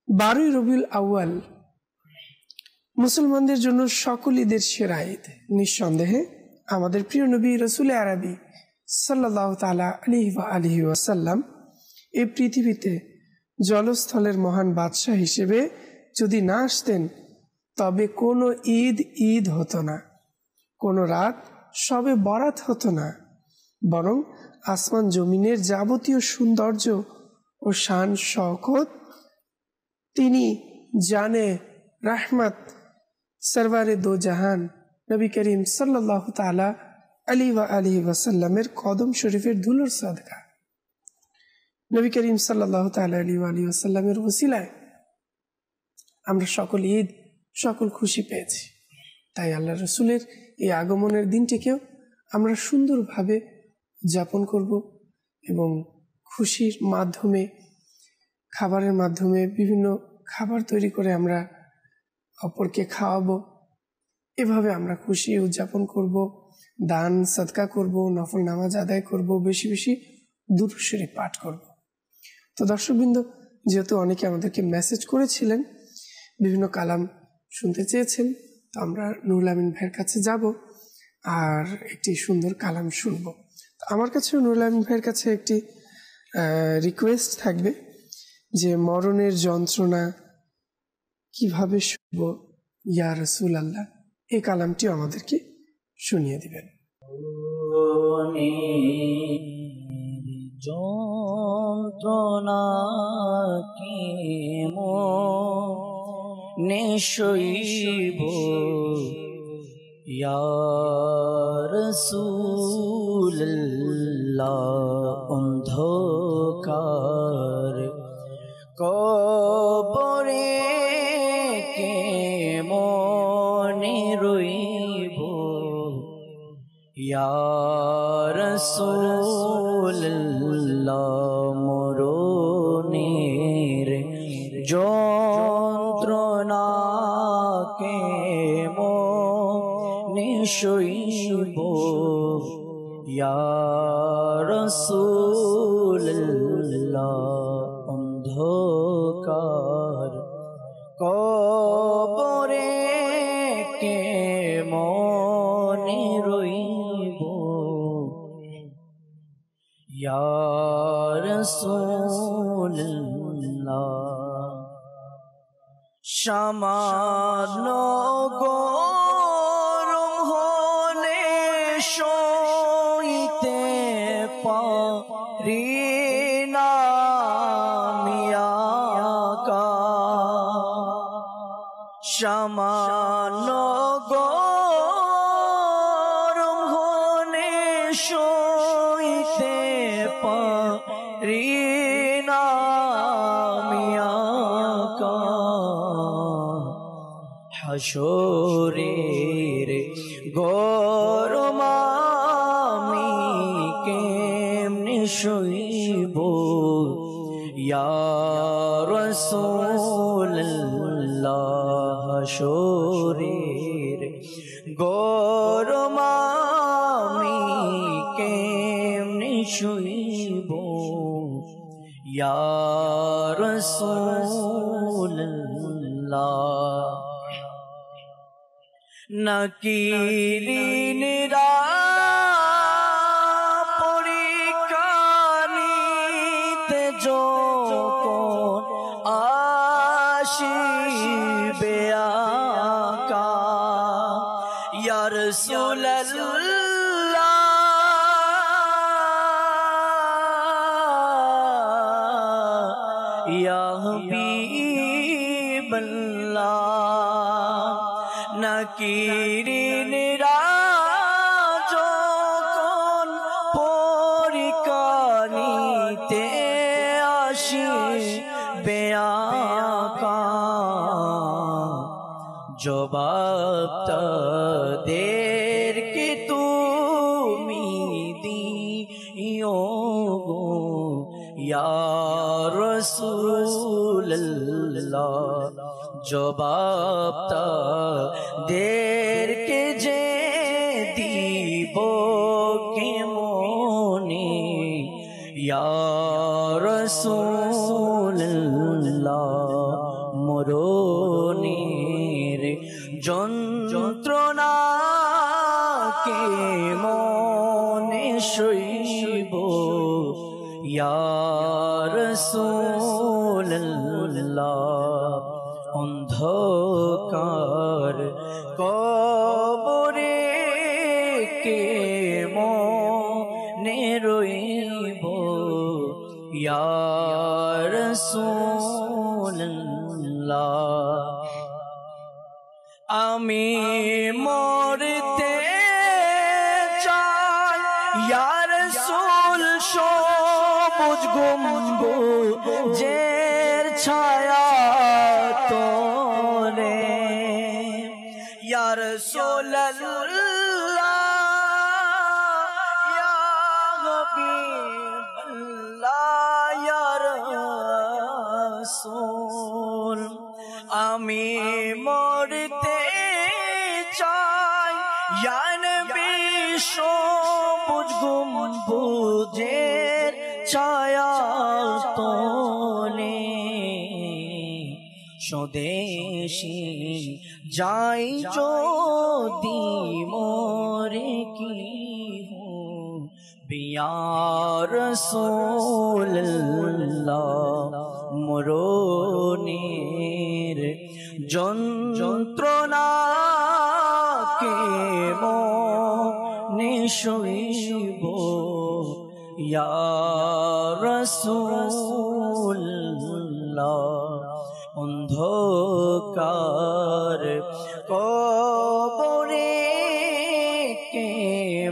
12ই রবিউল আউয়াল মুসলমানদের জন্য সকল ঈদের সেরা ঈদ। নিঃসন্দেহে আমাদের প্রিয় নবী রসুল আরবি সাল্লাল্লাহু তাআলা আলাইহি ওয়াসাল্লাম এই পৃথিবীতে জলস্থলের মহান বাদশাহ হিসেবে যদি না আসতেন তবে কোনো ঈদ হতো না, কোনো রাত সবে বরাত হতো না, বরং আসমান জমিনের যাবতীয় সৌন্দর্য ও শান শওকত তিনি জানে রাহমাত সরওয়ারে দো জাহান নবী করিম সাল্লাল্লাহু তাআলা আলাইহি ওয়াসাল্লামের কদম শরীফের ধুলোর সাদকা, নবী করিম সাল্লাল্লাহু তাআলা আলাইহি ওয়াসাল্লামের ওসিলায় আমরা সকল ঈদ সকল খুশি পেয়েছি। তাই আল্লাহ রসুলের এই আগমনের দিনটিকেও আমরা সুন্দরভাবে উদযাপন করব এবং খুশির মাধ্যমে, খাবারের মাধ্যমে বিভিন্ন খাবার তৈরি করে আমরা অপরকে খাওয়াবো। এভাবে আমরা খুশি উদযাপন করব, দান সদকা করব, নফল নামাজ আদায় করব, বেশি বেশি দুরূদ শরীফ পাঠ করব। তো দর্শকবৃন্দ, যেহেতু অনেকে আমাদেরকে মেসেজ করেছিলেন, বিভিন্ন কালাম শুনতে চেয়েছেন, তো আমরা নুরুল আমিন ভাইয়ের কাছে যাব আর একটি সুন্দর কালাম শুনব। আমার কাছেও নুরুল আমিন ভাইয়ের কাছে একটি রিকোয়েস্ট থাকবে যে মরণের যন্ত্রণা কিভাবে শুনব ইয়া রাসূল আল্লাহ, এই কালামটিও আমাদেরকে শুনিয়ে দিবেন। যন্ত্রণা কি নিশইব ইয়া রাসূলুল্লাহ, অন্ধকার কবরে কেমনে রইব ইয়া রাসূলুল্লাহ, মরণের যন্ত্রণা কেমনে সইব ইয়া রাসূলুল্লাহ, অন্ধকার কবরে কেমনে রইব ইয়া রাসূলুল্লাহ। সামান্য গরম হলে সইতে পারি না মিয়াকা, সামান্য গরম হলে সইতে পারি না মিয়াকা, হাসরের গরম আমি কেমনে সইব ইয়া রাসূলুল্লাহ, হাসরের গরম আমি কেমনে সইব ইয়া রাসূলুল্লাহ। নাকিরিনরা পরীক্ষা নিতে যখন আসিবে আকা, ইয়া রাসূলুল্লাহ, ইয়া হাবিবাল্লাহ, নাকিরিনরা যখন পরীক্ষা নিতে আসিবে আকা, জবাব তাদেরকে তুমি দিও গো ইয়া রাসূলুল্লাহ, জবাব তাদেরকে রাসূলুল্লাহ মরণের যন্ত্রণা কে মনে সইব ইয়া রাসূলুল্লাহ অন্ধকার কবরে কে মনে রইব ইয়া রাসূলুল্লাহ আমি মরতে চাই ইয়া রাসূল সবুজ গম্বুজের ছায়া তোলে ইয়া রাসূলুল্লাহ ইয়া হাবিবাল্লাহ ইয়া রাসূল আমি মরতে চাই ইয়া নবী সবুজ গম্বুজের ছায়া তোলে স্বদেশী যাই যদি মোরে কি বিয়া রাসূলুল্লাহ মরণের যন্ত্রণা কে মনে সইব ইয়া রাসূলুল্লাহ অন্ধকার কবরে কে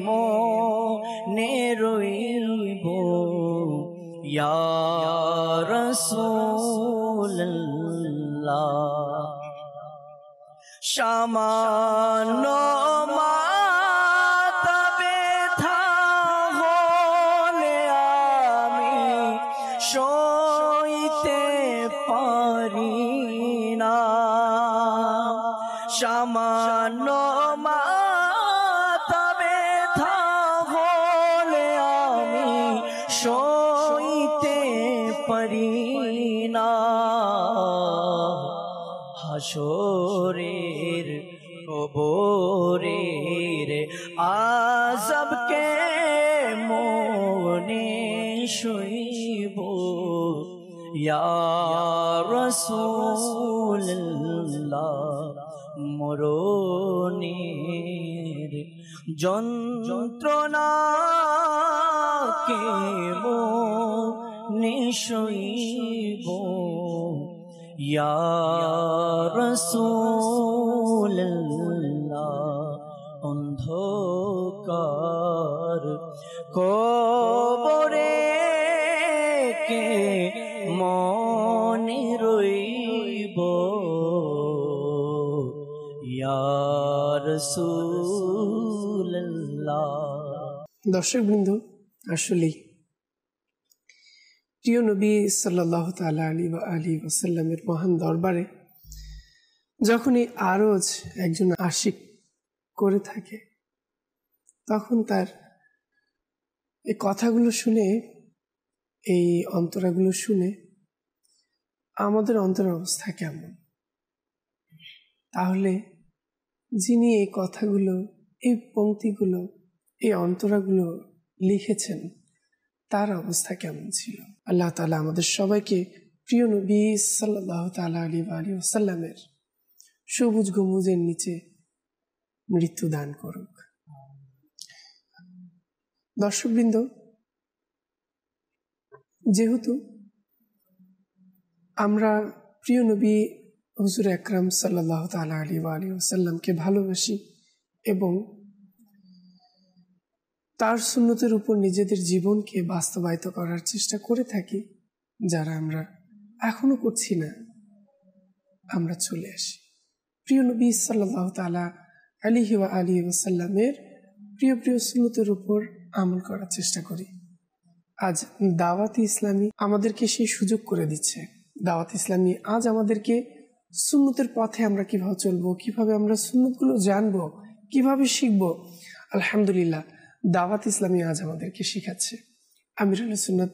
মনে রইব ইয়া রাসূলুল্লাহ সামান্য মাথা ব্যথা হলে আমি সইতে পারি না সামান্য মাথা ব্যথা হলে আমি সইতে পারি না হাসরের কবরের আযাবকে মনে সইব ইয়া রাসূলুল্লাহ মরণের যন্ত্রণা কে মনে সইব ইয়া রাসূলুল্লাহ অন্ধকার কবরে কে মনে রইব ইয়া রাসূলুল্লাহ। দর্শকবৃন্দ, আসলেই প্রিয় নবী সাল্লাল্লাহু তাআলা আলাইহি ওয়াসাল্লামের মহান দরবারে যখন এই আরজ একজন আশিক করে থাকে, তখন তার এই কথাগুলো শুনে, এই অন্তরাগুলো শুনে আমাদের অন্তরের অবস্থা কেমন? তাহলে যিনি এই কথাগুলো, এই পংক্তিগুলো, এই অন্তরাগুলো লিখেছেন, তার অবস্থা কেমন ছিল? আল্লাহ তাআলা আমাদের সবাইকে প্রিয় নবী সাল্লাল্লাহু তাআলা আলাইহি ওয়াসাল্লামের সবুজ গম্বুজের নিচে মৃত্যু দান করুক। দর্শকবৃন্দ, যেহেতু আমরা প্রিয় নবী হুজুর আকরাম সাল্লাল্লাহু তাআলা আলাইহি ওয়াসাল্লামকে ভালোবাসি এবং তার সুন্নতের উপর নিজেদের জীবনকে বাস্তবায়িত করার চেষ্টা করে থাকি, যারা আমরা এখনো করছি না, আমরা চলে আসি প্রিয় নবী সাল্লাল্লাহু তাআলা আলাইহি ওয়াসাল্লামের প্রিয় প্রিয় সুন্নতের উপর আমল করার চেষ্টা করি। আজ দাওয়াত ইসলামী আমাদেরকে সেই সুযোগ করে দিচ্ছে। দাওয়াত ইসলামী আজ আমাদেরকে সুন্নতের পথে আমরা কিভাবে চলবো, কিভাবে আমরা সুন্নতগুলো জানবো, কিভাবে শিখবো, আলহামদুলিল্লাহ দাওয়াত ইসলামী আজ আমাদেরকে শিখাচ্ছে। আমিরুল সুন্নাত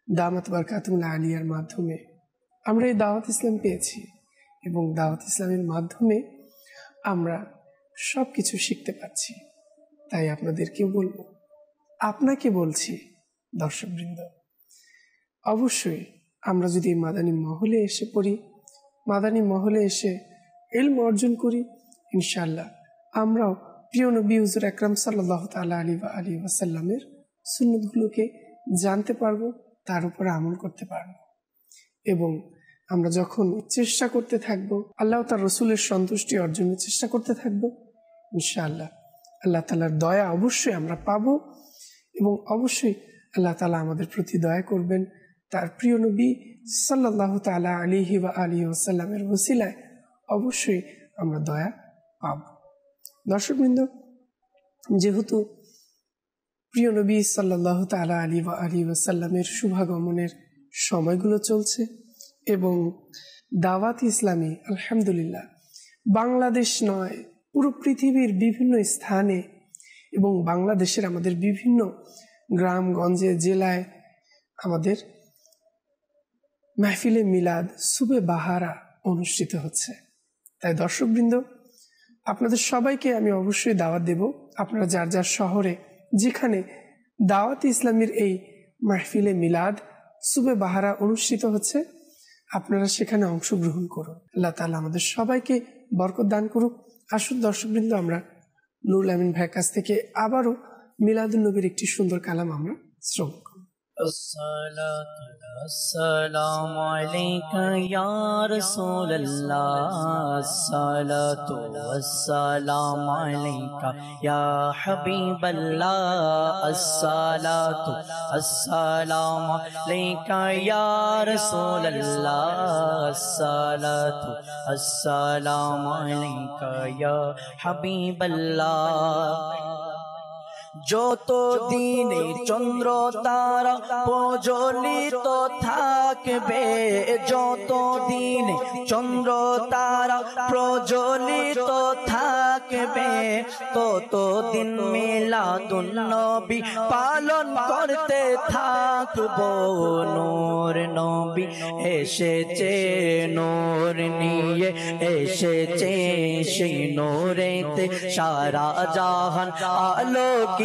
দামাত বারকাতুল আলিয়ার মাধ্যমে আমরা এই দাওয়াত ইসলাম পেয়েছি এবং দাওয়াত ইসলামের মাধ্যমে আমরা সব কিছু শিখতে পারছি। তাই আপনাদেরকেও বলবো, আপনাকে বলছি দর্শকবৃন্দ, অবশ্যই আমরা যদি মাদানী মহলে এসে পড়ি, মাদানী মহলে এসে ইলম অর্জন করি, ইনশাআল্লাহ আমরাও প্রিয় নবী হুজুর আকরাম সাল্লাল্লাহু তাআলা আলাইহি ওয়াসাল্লামের সুন্নতগুলোকে জানতে পারবো, তার উপরে আমল করতে পারবো। এবং আমরা যখন চেষ্টা করতে থাকবো আল্লাহ তার রসুলের সন্তুষ্টি অর্জনের চেষ্টা করতে থাকবো, ইনশাআল্লাহ আল্লাহ তাআলার দয়া অবশ্যই আমরা পাবো এবং অবশ্যই আল্লাহ তাআলা আমাদের প্রতি দয়া করবেন। তার প্রিয় নবী সাল্লাল্লাহু তাআলা আলাইহি ওয়াসাল্লামের ওসিলায় অবশ্যই আমরা দয়া পাব। দর্শকবৃন্দ, যেহেতু প্রিয় নবী সাল্লাল্লাহু তাআলা আলাইহি ওয়াসাল্লামের শুভাগমনের সময়গুলো চলছে এবং দাওয়াত ইসলামী আলহামদুলিল্লাহ বাংলাদেশ নয়, পুরো পৃথিবীর বিভিন্ন স্থানে এবং বাংলাদেশের আমাদের বিভিন্ন গ্রামগঞ্জে, জেলায় আমাদের মাহফিলে মিলাদ, সুবে বাহারা অনুষ্ঠিত হচ্ছে। তাই দর্শকবৃন্দ, আপনাদের সবাইকে আমি অবশ্যই দাওয়াত দেব, আপনারা যার যার শহরে যেখানে দাওয়াত ইসলামের এই মাহফিলে মিলাদ, সুবে বাহারা অনুষ্ঠিত হচ্ছে, আপনারা সেখানে অংশগ্রহণ করুন। আল্লাহ তাআলা আমাদের সবাইকে বরকত দান করুক। আসুন দর্শকবৃন্দ, আমরা নুরুল আমিন ভাইয়ের কাছ থেকে আবারও মিলাদুন নবীর একটি সুন্দর কালাম আমরা শ্রবণ করব। अस्सलामु अलैका या रसूलल्लाह, अस्सलातु वस्सलामु अलैका या हबीबल्लाह, अस्सलातु वस्सलामु अलैका या रसूलल्लाह, अस्सलातु वस्सलामु अलैका या हबीबल्लाह। যত দিনে চন্দ্র তারা প্রজ্বলিত থাকবে, যত দিনে চন্দ্র তারা প্রজ্বলিত থাকবে, তত দিন মিলাদুন নবী পালন করতে থাকবো। নূর নবী এসেছে, নূর নিয়ে এসেছে, সেই নূরেতে সারা জাহান আলোকিত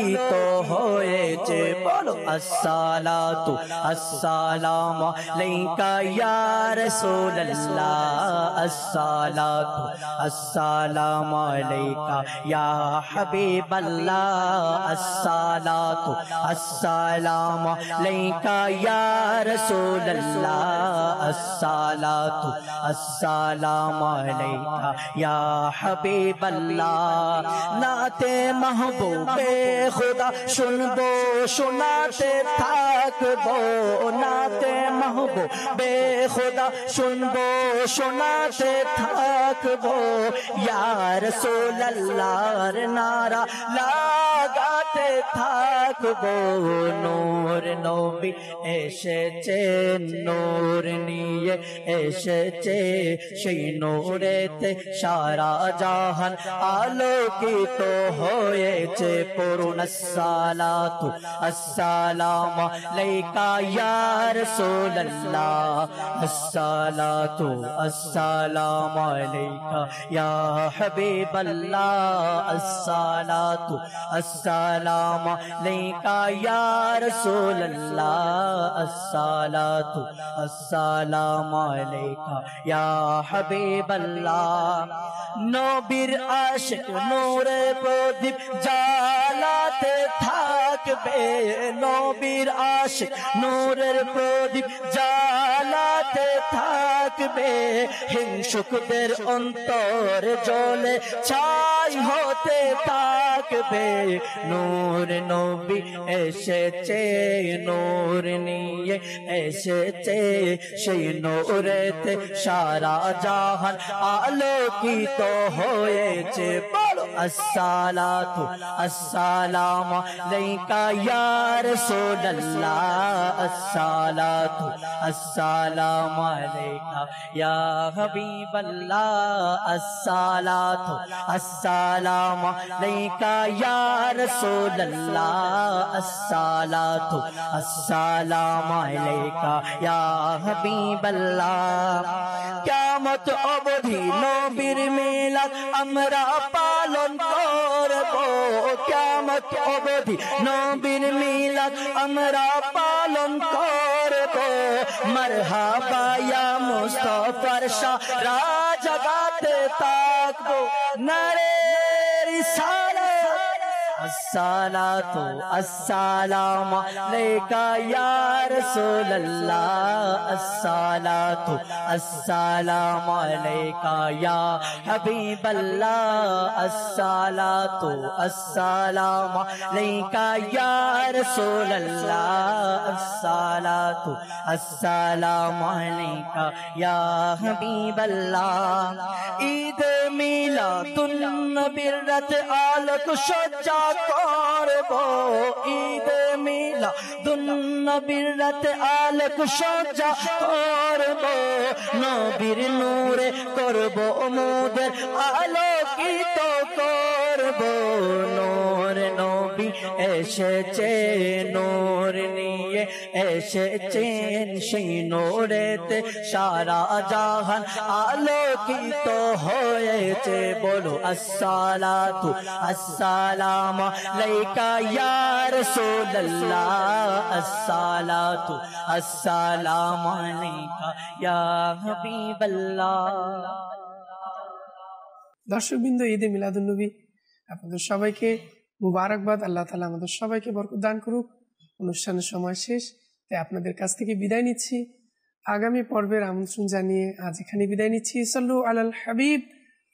হয়েছে। বলো আসসালাতু আসসালামু আলাইকা ইয়া রাসূলুল্লাহ, আসসালাতু আসসালামু আলাইকা ইয়া হাবিবাল্লাহ, আসসালাতু আসসালামু আলাইকা ইয়া রাসূলুল্লাহ, আসসালাতু আসসালামু আলাইকা ইয়া হাবিবাল্লাহ। নাতে মাহবুবে খুদা শুনবো, শোনাতে থাকবো, নাতে মাহবুবে খুদা শুনবো, শোনাতে থাকবো, ইয়া রাসূলুল্লাহর নারা লাগাতে থাকবো। নূর নবী এসেছে, নূর নিয়ে এসেছে, সেই নূরেতে সারা জাহান আলোকিত হয়েছে। পড়ুন আসসালাতু আসসালামু আলাইকা ইয়া রাসূলুল্লাহ, আসসালাতু আসসালামু আলাইকা ইয়া হাবিবাল্লাহ, আসসালাতু আসসালামু আলাইকা ইয়া রাসূলুল্লাহ, আসসালাতু আসসালামু আলাইকা ইয়া হাবিবাল্লাহ। নবীর আশিক নূরে প্রদীপ জ্বালাতে থাকবে, নবীর আশিক নূরের প্রদীপ জ্বালাতে থাকবে, হিংসুকদের অন্তর জ্বলে ছাই হতে থাকবে। নূর নবী এসেছে, নূর নিয়ে এসেছে, সেই নূরেতে সারা জাহান আলোকিত হয়েছে। বলো আসসালাতু আসসালামু আলাইকা ইয়া রাসূলুল্লাহ, আসসালাতু আসসালামু আলাইকা या हबीब अल्लाह अस्सलातु अस्सलामु अलैका या रसूल अल्लाह अस्सलातु अस्सलामु अलैका या हबीब अल्लाह कियामत अबधि नबीर मिलाद আমরা পালন করব কিয়ামত অবধি নবীর মিলাদ আমরা পালন করব মারহাবা ইয়া মুস্তাফার সারা জগতে থাকবো নারে রিসালাত अस्सलातु अस्सलामु अलैका या रसूल अल्लाह अस्सलातु अस्सलामु अलैका या हबीब अल्लाह अस्सलातु अस्सलामु अलैका या रसूल अल्लाह अस्सलातु अस्सलामु अलैका या हबीब अल्लाह ईद मिलादुन नबीर रात आलोक सज्जा করব ঈদ মিলাদুন নবীর রাতে আলোক সজ্জা করব নবীর নূরে করব মোদের আলোকিত করব নূর নবী এসেছে নূর নিয়ে এসেছেন সেই নূরেতে সারা জাহান আলোকিত হয়েছে বলো আসসালাতু अस्सलामु अलैका या रसूल अल्लाह अस्सलातु अस्सलामु अलैका या हबीब अल्लाह। দর্শকবৃন্দ, ঈদে মিলাদুন্নবী আপনাদের সবাইকে মুবারকবাদ। আল্লাহ তাআলা আমাদের সবাইকে বরকত দান করুক। অনুষ্ঠানের সময় শেষ, তাই আপনাদের কাছ থেকে বিদায় নিচ্ছি। আগামী পর্বের আমন্ত্রণ জানিয়ে আজ এখানে বিদায় নিচ্ছি। সাল্লু আলাল হাবিব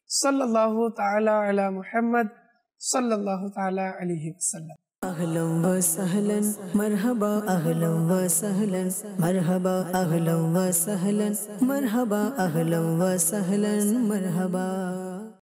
সাল্লাল্লাহু তাআলা আলা মুহাম্মদ সাল্লাল্লাহু তাআলা আলাইহি ওয়াসাল্লাম। أهلا وسهلا مرحبا أهلا وسهلا مرحبا أهلا وسهلا مرحبا أهلا وسهلا مرحبا